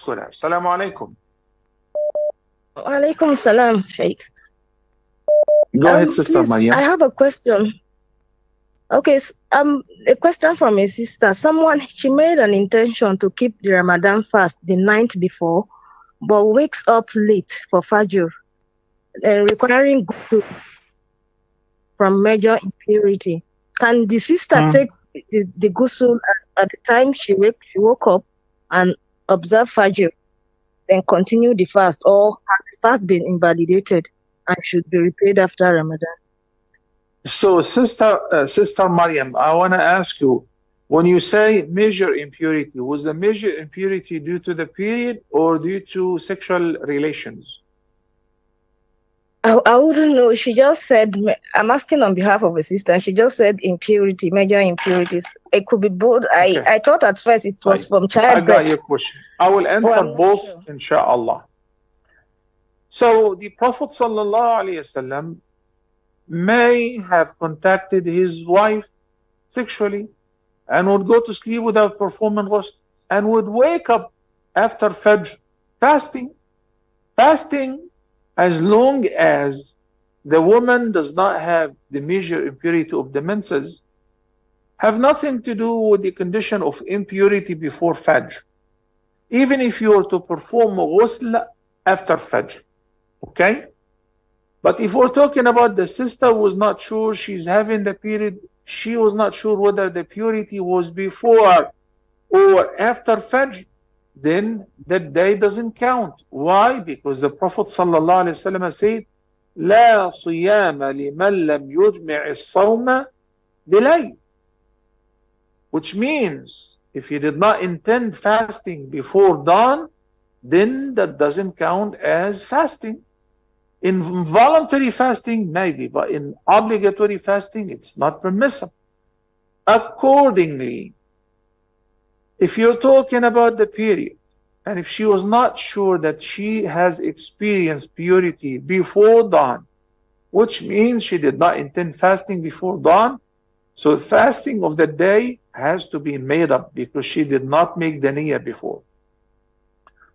masculine. Assalamu alaikum. Alaikum salam, Sheikh. Go ahead, Sister Please, Maryam. I have a question. Okay, a question from a sister. She made an intention to keep the Ramadan fast the night before, but wakes up late for Fajr, requiring ghusl from major impurity. Can the sister take the ghusl at the time she woke up and observe Fajr, then continue the fast, or has the fast been invalidated and should be repaid after Ramadan? So, Sister Maryam, I want to ask you, when you say major impurity, was the major impurity due to the period or due to sexual relations? I wouldn't know. She just said, I'm asking on behalf of a sister, and she just said impurity, major impurities. It could be both. Okay. I thought at first it was from childbirth. I got your question. I will answer both, sure, inshallah. So the Prophet ﷺ may have contacted his wife sexually and would go to sleep without performing ghusl and would wake up after Fajr fasting. Fasting, as long as the woman does not have the major impurity of the menses, have nothing to do with the condition of impurity before Fajr. Even if you were to perform ghusl after Fajr, okay? But if we're talking about the sister who was not sure she's having the period, she was not sure whether the purity was before or after Fajr, then that day doesn't count. Why? Because the Prophet ﷺ said, لا صيام لمن لم يجمع الصوم بليل. Which means, if you did not intend fasting before dawn, then that doesn't count as fasting. In voluntary fasting, maybe, but in obligatory fasting, it's not permissible. Accordingly, if you're talking about the period, and if she was not sure that she has experienced purity before dawn, which means she did not intend fasting before dawn, so the fasting of the day has to be made up because she did not make the niyyah before.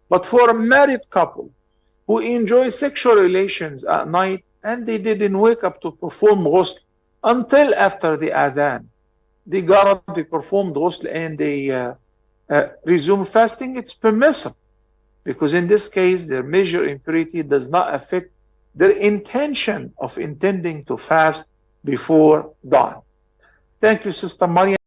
But for a married couple who enjoy sexual relations at night and they didn't wake up to perform ghusl until after the adhan, they got up, they performed ghusl, and they resume fasting, it's permissible. Because in this case, their major impurity does not affect their intention of intending to fast before dawn. Thank you, Sister Maryam.